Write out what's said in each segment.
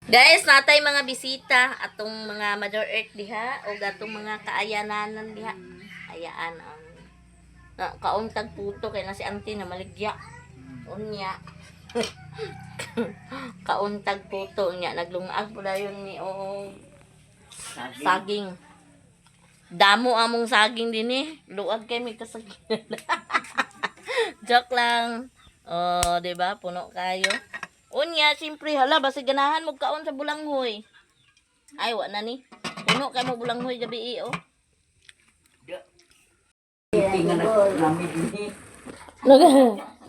Guys, natay mga bisita atong mga Mother Earth diha o atong mga kaayananan diha. Ayaan ang kauntag puto kay na si auntie na maligya. Unya. Kauntag puto niya naglungag pud dayon ni o saging. Damo among saging dinhi. Luag kay mi kasaging. Joke lang. Oh, 'di ba? Puno kayo. Unya, siyempre, hala, basi ganahan mo kaon sa bulanghoy. Ay, wa na ni. Puno kay mo bulanghoy gabi oh. Tingnan na namin ini.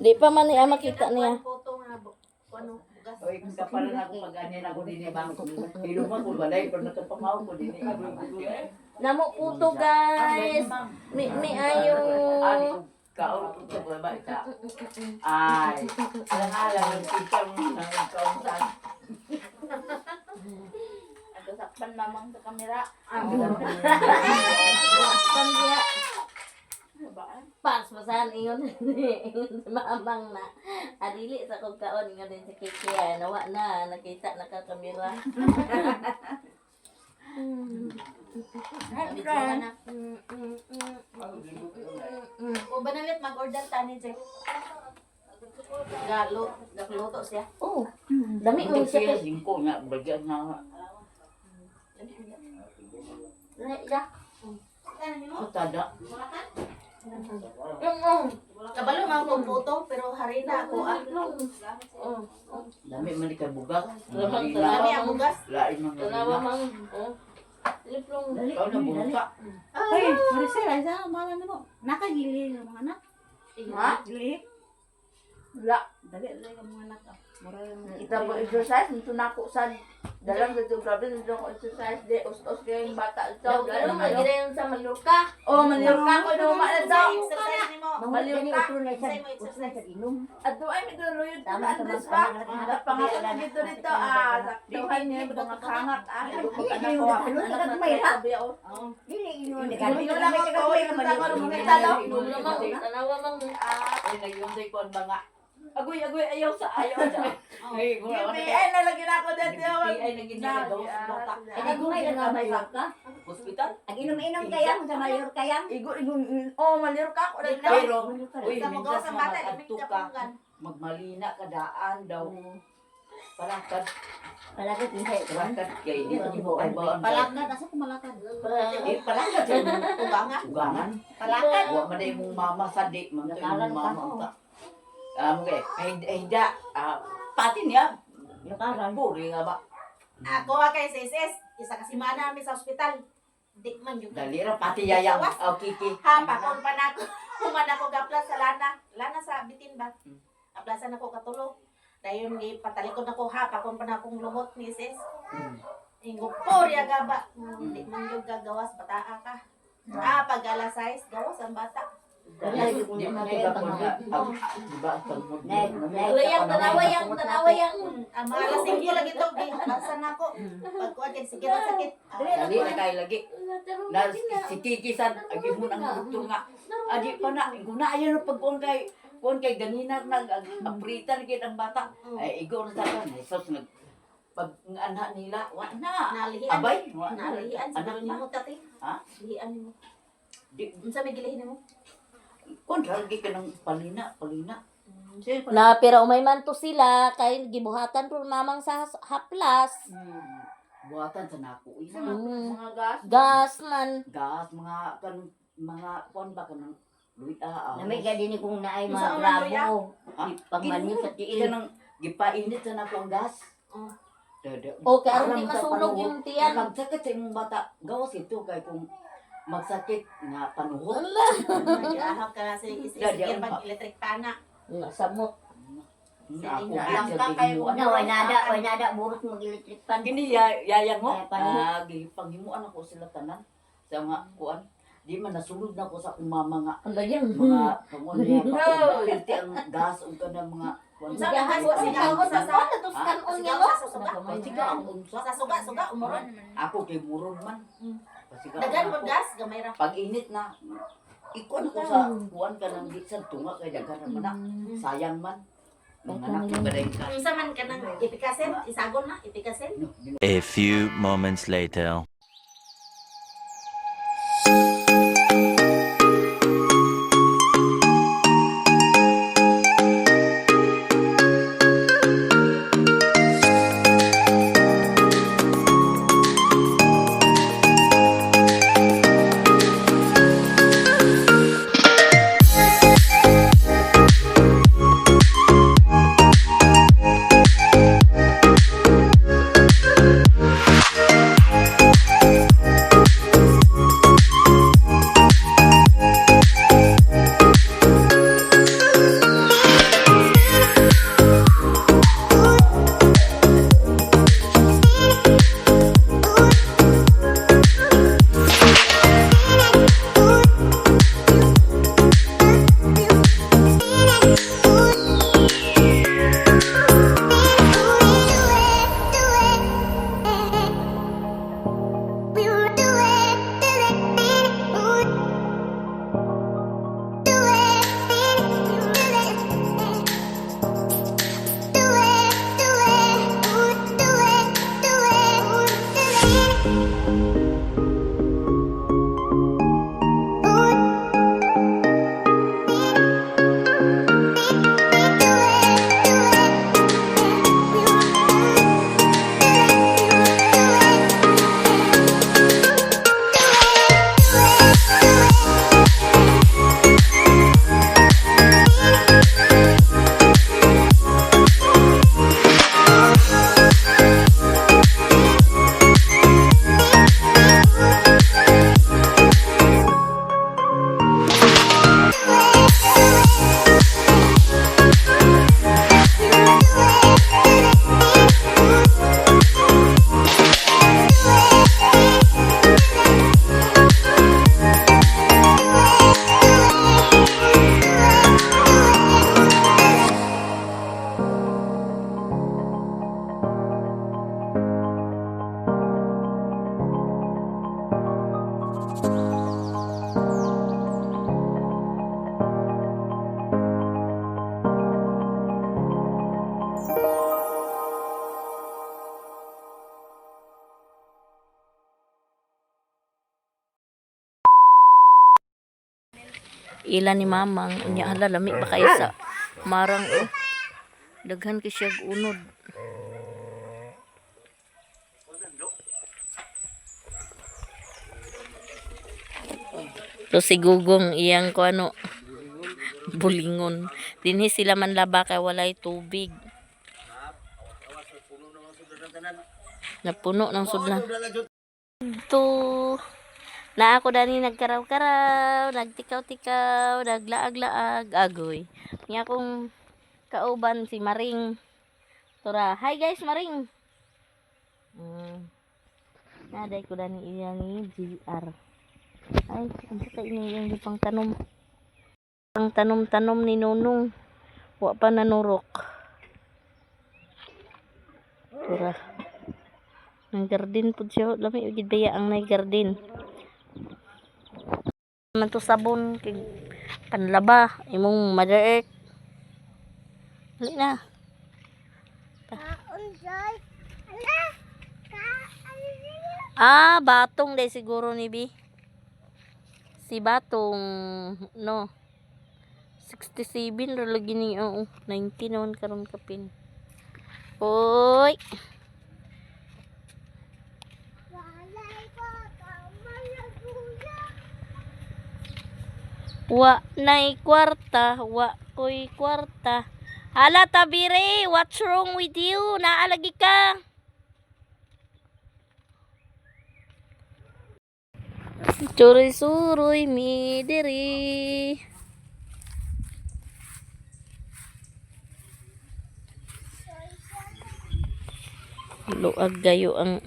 Di pa man niya makita niya. Oy, kung kapal na ako pag-anin ako din ibang ko. Iluman ko balay pero natapamaw ko din. Namo puto guys. Mi ayo. Kaon ko sa baba ka. Ay, alang-alang ang tikam ng kaunsan. Ako sakpan mamang sa kamera. Pamdiya. Pas pasan ingon sa mamang na. Adili sa kog kaon ingon din sa kikya. Nawa na nakita nakakamera. O banalit mag-order tani Jack. Gagluto siya. Oh, dami mo Hindi siya siya. singko nga bagyan na. Ya. Tada. Kabalo man kong puto pero harina ako ah. Dami man ka bugas. Dami ang bugas. Lain man. Tanawa mang. Oh. Liplong. Ikaw na buka. Ay, Maricel, ay sa malam mo. Nakagili ng mga anak. Ha? Gili. Wala. Dali ang mga anak. Mura yung Kita po exercise, nito na ako sa dalang dito grabe nito ko exercise de ustos kay yung bata ito. Gano'n magire yung sa Mallorca. Oh, Mallorca ko no ma daw. Exercise nimo. Mallorca. Say mo exercise. At doon ay miduluyod Tama, na tama, Andres ba? tama. At pangalan dito dito saktuhan niya mga kangat Dili yun. Yun lang ako kaway ng tama ng mga talaw. Tanawa mang Ay nagyunday ko ang mga. Agoy ayaw sa. Ay, UPI na lagi na ako dito. ay naging nagawa sa bata. Ay, nagumay na nga Mallorca. Hospital. Ang inom-inom kaya sa Mallorca yan. Oh, Mallorca ako dito. Pero, uy, Sa mga mintas sa na bata mag-adto imik ka, kapungan. magmalina ka daan daw. Palakad, Palagi tinhay. palakad kay di pa mo kay bawaan. Palakad asa ko malakad. Palakad sa Ugangan. ugangan. Palakad. Wa man imong mama sa di, man to imong mama ta. Mo kay hida, pati niya. Lukaran. Puri nga ba? Ako kay SSS, isa kasi mana mi sa ospital. Di man yung Dalira pati yayang. Kiki. ha pakon pa nako. Human ako gaplas sa lana. Lana sa bitin ba? Aplasan ako katulo. Dayon gi patalikod ako ha pakon pa nakong lumot ni sis. Ingo porya gaba. Di man yung gagawas bataa ka. Pag alas 6 gawas ang bata. Di man to gapon nga. Di ba ang Layang tanawa yang. Mga alas 5 lagi to gi halasan ako. Pag kuha kay sige ra sakit. Dali na tayo lagi. Na si Kiki san agi mo nang doktor nga. Adi pa na guna ayo na pag kon kay ganina nag apritan kay ang bata. Ay igo na sa kan. Sos nag pag anha nila wa na. Nalihian. Abay, wa na. Nalihian siguro Anak nimo tati. Ha? Lihian nimo. Di Unsa may gilihin nimo? kon lagi ka ng palina. Na pero umay man to sila kay gibuhatan po mamang sa haplas. Buhatan sa nako. Mga gas. Gas man. Gas mga kon ba kanang luit Namay ka din kung naay Sa mga ulan, grabo. Ah, Pangmani sa tiil. kanang gipainit sa nako ang gas. Oh. Dada. Okay, aron di masunog yung tiyan. Ang sakit sa imong bata, gawas ito kay kung magsakit nga panuhot. Ahap ka na sa sige pag electric pana. Nasamot. Ako Alam sa ka kayo. gihimuan. Way nada burot mag-electric pan. Kini yayang mo. Ay, panuhot. Gipanghimuan ako sila tanan sa mga kuan. Di man nasulod na ko sa akong mama nga Ang lagyan. mga pamulya pa. Pilti ang gas o ka na mga kuan. Sa gas Pasiga ang unsa. Sa suga umuron. Ako kay murong man. Pasiga Dagan ako. mo gas gamay ra. Pag init na, ikon ko sa kuwan ka ng bisan tunga kay daghan naman na. Sayang man. Mga anak ko balay ka. Unsa man ka nang itikasin, isagon na, itikasin. A few moments later. Ilan ni mamang unya hala lami ba kayo sa marang oh. Daghan kay siya unod. So si Gugong iyang ko ano bulingon. Dinhi sila man laba kay walay tubig. Napuno ng sudlan. To na ako dani nagkaraw-karaw, nagtikaw-tikaw, naglaag-laag, agoy. Niya akong kauban si Maring. Tora, hi guys Maring. Naday ko dani iyang ni GR. Ay, ang sa ini yung pang tanom. Ang tanom-tanom ni Nunong. Wa pa nanurok. Tora. Ang garden po siya. Lami, ugid baya ang nay garden. Man to sabon kay panlaba imong Mother Earth. Dali na. Batong day siguro ni Bi. Si Batong no. 67 ra lagi ni 90 naman karon kapin. Hoy. Wa nay kwarta, wa koy kwarta. Hala tabire, what's wrong with you? Naalagi ka. Suroy-suroy mi diri. Luag gayo ang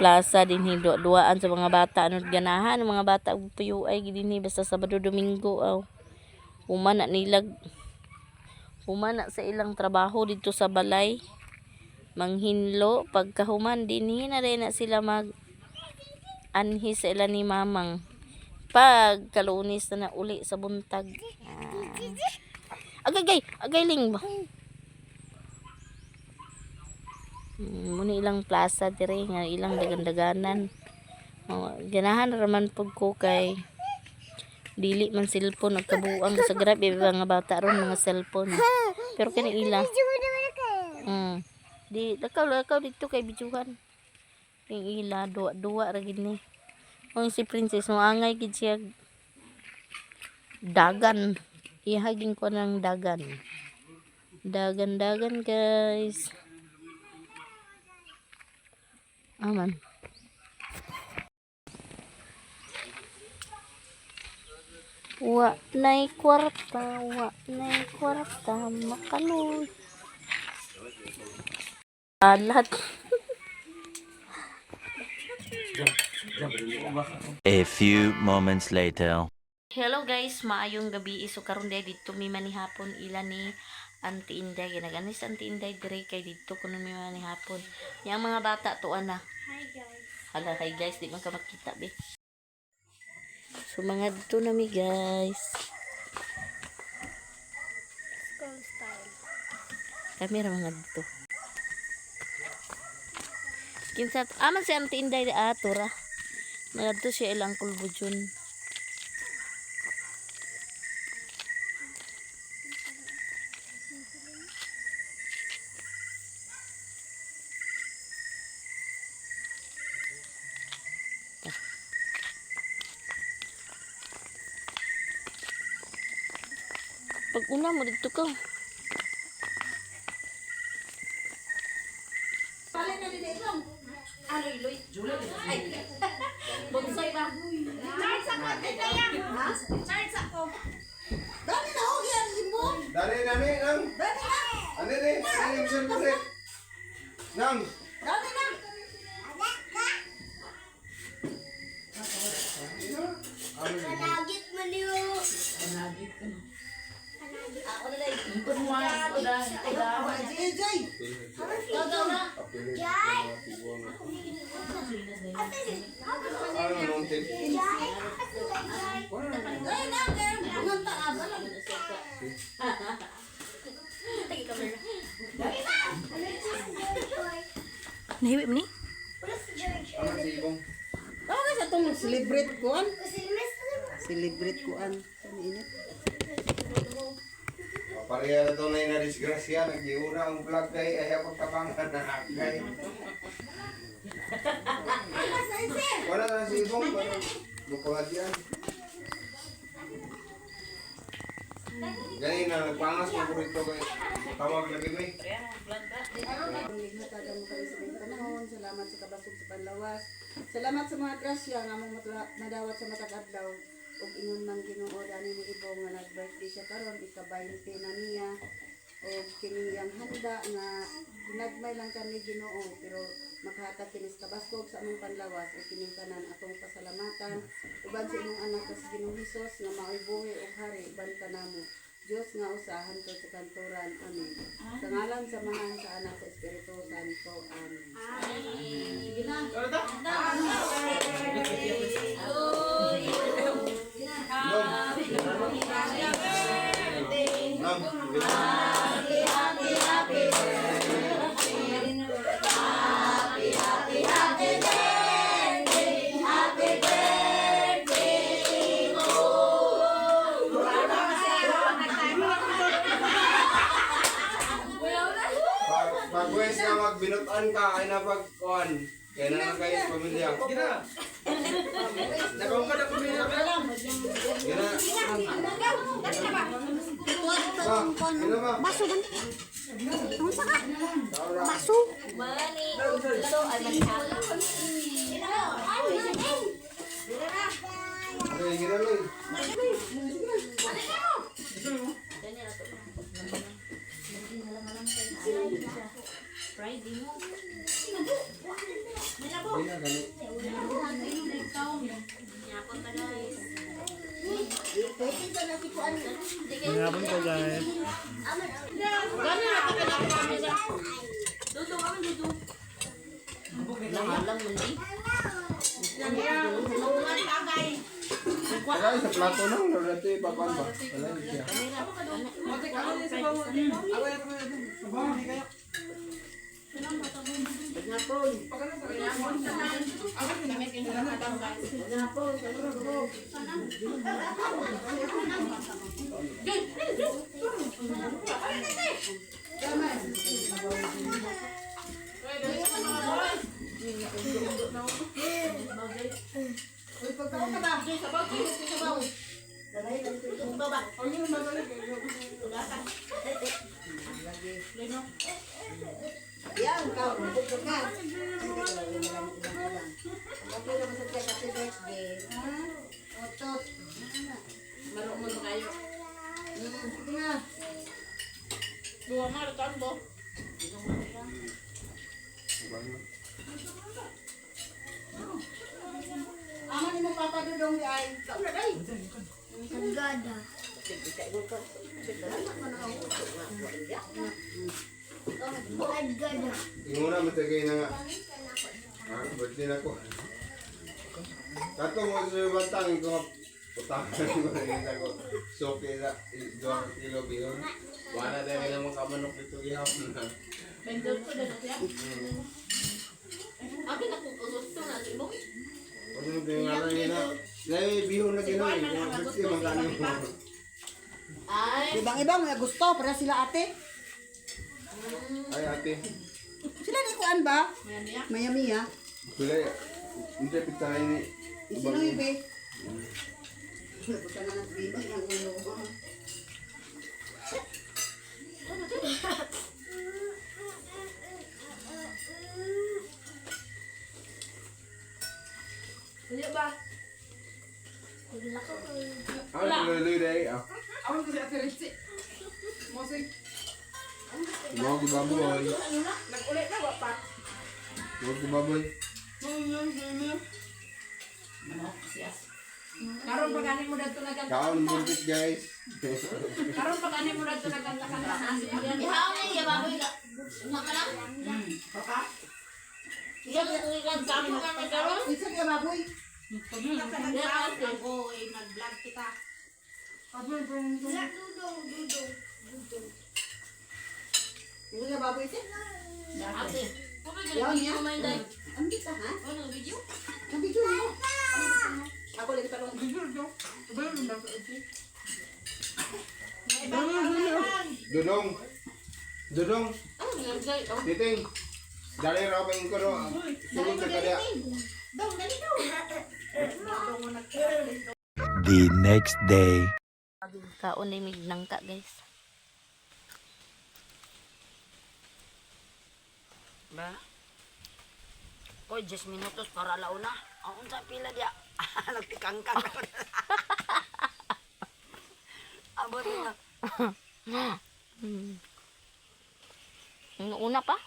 plaza din duaan sa mga bata anod ganahan mga bata og puyuay dinhi basta Sabado Domingo aw. Humana sa ilang trabaho dito sa balay. Manghinlo pagkahuman dinhi na rin na sila mag anhi sa ilan ni mamang. Pag kalunis na uli sa buntag. Agay ling ba? Muna ilang plaza dire nga ilang dagandaganan. Ganahan raman pug ko kay dili man cellphone nagkabuang sa grabe mga bata ron mga cellphone. Pero kani ila. Di lakaw dito kay bijuhan. Ning ila duwa ra gid ni. Ang si Princess mo angay gid siya dagan. Ihaging ko ng dagan. Dagan guys. Aman. Wa nay kwarta, makaloy. Lahat. A few moments later. Hello guys, maayong gabi. So karon day dito mi manihapon ila ni Auntie Inday. Ginaganis Auntie Inday dire kay dito kuno mi manihapon. Yang mga bata tuan na. Hi guys. Hala kay guys, di man ka makita be. So mga dito na mi guys. School style. Kamera mga dito. Kinsa aman si Auntie Inday atura. Mga dito siya ilang kulbudyon. Pag una mo dito ka. Bonsai ba? Charles ako dito yan. Ha? Charles ako. Dami na ho yan, mo. Dali lang. Dami na. Ano rin? Ano yung siyempre? Nang. Dami na. Panagit man yun. Ako na dai. Jay. Gagaw na. Ano nung tip? Dahil na, kaya bungang taaba lang. Nahiwi mo ni? Ano si Ibong? Tawag ka sa itong celebrate kuan. Celebrate kuan. Init. Pareha na ito na yung na-disgrasya. Nag-iuna ang vlog kay ayaw pagtabangan na kay. Wala na si Ibong. Lupangat yan. Ganyan na, nagpangas mo po rito kay tawag lagi mo eh. Ligmatagan mo kayo sa mga panahon. Salamat sa kabasog sa panlawas. Salamat sa mga grasya nga mong madawat sa matag adlaw. Ug ingon man Ginoo dani ni Ibong nga nag-birthday siya karon ika-20 na niya. Og kini yang handa nga ginagmay lang kami Ginoo pero makahatag kini sa kabasog sa among panlawas ug kining tanan atong pasalamatan uban sa imong anak sa Ginoong Hesus nga maoy buhi ug hari uban kanamo. Diyos nga usahan to sa kanturan. Amen. Sa ngalan sa Mahal sa Anak sa Espiritu Santo. Amen. Sige na. Pag-wes na magbinutan ka, ay napag-kuhan. Kaya na lang kayo sa pamilya. Gina! Nagawang ka na pamilya ka lang. Gina! Ba? Baso ba? Ang saka. Baso. Mani. Ito ay manihapon. Okay, gina Loy. Friday mo. Gina, ganit. Yapon ta guys. Ngapon ko guys. Dudu, aman dudu. Nahalang man di. Wala sa plato na, wala ito ipapan ba? Wala siya. Napon. Napon. Uy, pagkaw ka ba? Sabaw. Dalay lang ito. Baba. Yan, kau. Bukod ka. Okay naman sa tiyak happy birthday. Otot. Marunong mo kayo. Sige nga. Dua nga, lutaan mo. Aman ni mo papadudong di ay. Kaula day. Sagada. Sagada. Yung una matagay na nga. Birthday na ko. Kato mo sa bantang ko utangan ko na ko. So kaya 2 kilo bihon. Wala tayo naman kamanok dito gihapon na. Vendor ko na siya. Abi na kung gusto na ibong. Ano yung nga lang yun na. Nay bihon na ginoy. Birthday magkano mo. Ay. Ibang-ibang may gusto para sila ate. Ay ate. Sila ni kuan ba? Mayan niya. Mayamiya. Sila hindi pita ini. Sino ibe? Bukan na nagbibig ang ulo. Hindi ba? Ano tuloy day? Ah. Ako kasi ate Ritzy. Mosig. Mga kubaboy. Nag-ulit na ba pa? Mga kubaboy. Karon pag ani mo dito nagkanta. Kaon buntis guys. Karon pag ani mo dito nagkanta. Ihaw na iya baboy ka. Maka lang. Papa. Iya kan kamu kan karon. Isa ka baboy. Ako ay nag-vlog kita. Isa ka baboy ite. Ate. Yaw niya. Kumainday. Ang kita ha? Ano video? Ang video mo. Ako lang talong. Dudong. Dudong. Ano nilagay? Oh. Titing. Dali raw pa yung kuro. Sunod na kada. Dong, dali daw. The next day. Kaon ni mignang ka guys. Ba? Koy 10 minutos para launa. Ang unsa pila dia? Nagtikangkang. Abot na. Yung una pa?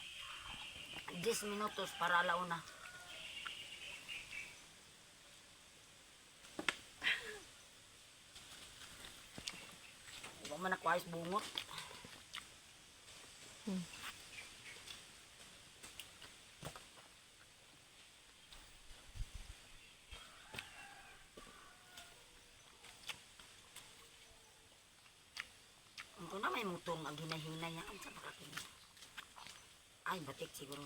10 minutos para launa. Huwag man ako ayos bungot. Kung na may mutong ang hinahinay niya, ang sa makakin. Ay, batik siguro.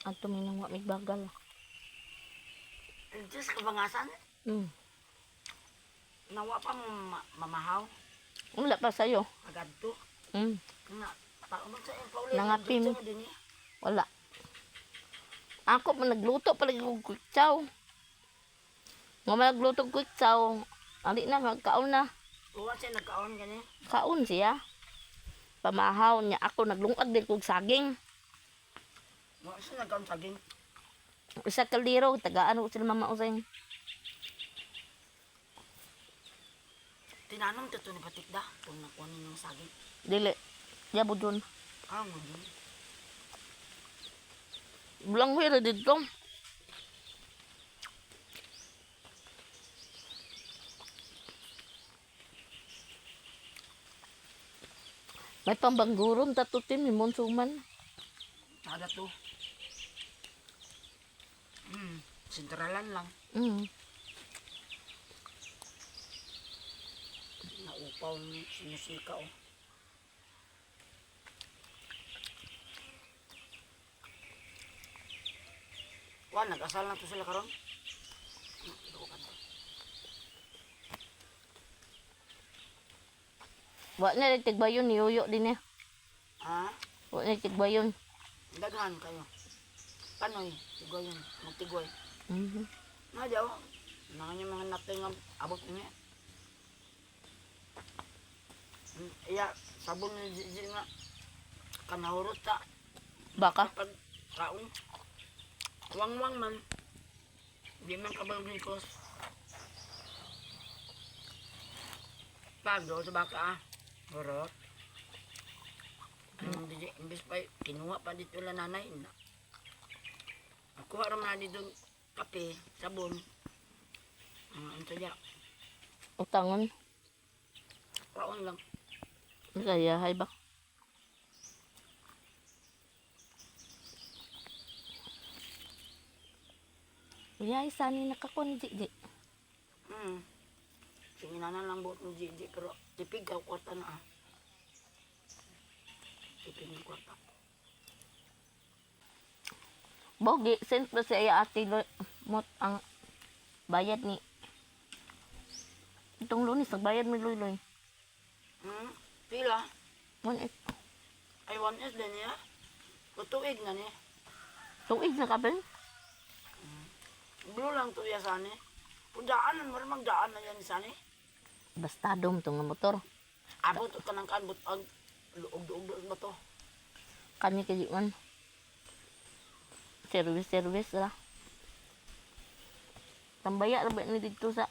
Ang tuminong wa migbagal. Diyos kabangasan, nawa pa mamahaw, Wala pa sa'yo. agad to. Na, paunod sa yung paulit. Nangapim. Dutso mo din eh. Wala. Ako pa nagluto palagi kong kwitsaw. Nga nagluto kong kwitsaw. Ali na, magkaon na. Uwan siya nagkaon gani. Kaon siya. Pamahaw niya ako naglungag din kong saging. Uwan siya nagkaon saging. Isa kaliro, tagaan ko sila mamausay. Tinanong to ni Patikda kung nakuha niyo ng saging. Dili. Yabo dun. Ah, mo din. Bulang huwira dito. May pambangguron tatutin ni Monsuman. Ada to. Sentralan lang. Naupaw ni sinusika oh. Kuan, nag-asal na to sila karon. Wa na tigbayon ni Yuyo din eh. Ha? Wa na tigbayon. Daghan kayo. Panoy, tigoy yun. Magtigoy. Mhm. Nadyaw. Mga yung mga natin nga abot niya. Iya, sabon ni Gigi nga. Kanahurot ta. Baka. Kapag kaon. Wang-wang man. Di man kabang bingkos. Pagdo sa baka ah. Hurot. Imbis pa, kinuha pa dito la nanay. Ako haram na dito kape, sabon. Ang saya. Utangon. Kaon lang. Kaya hay ba? Ya, isa ni nakakon di. Singinanan lang buot ng Gigi, pero tipig ka kwarta na ah. Tipig ng kwarta. Bogi, send pa sa ate mot ang bayad ni. Itong lunis, nagbayad mo luloy. Pila? 1.8. Ay, 1S din niya. Tutuig na niya. Tuig na ka ba? Blue lang to ya sani. Pudaan mo rin magdaan na yan sani. Basta dom tong motor. Abot ka ng kanbot ang luog-duog ba to? Kani kay man. Service lah. Tambaya ra ba ni dito sa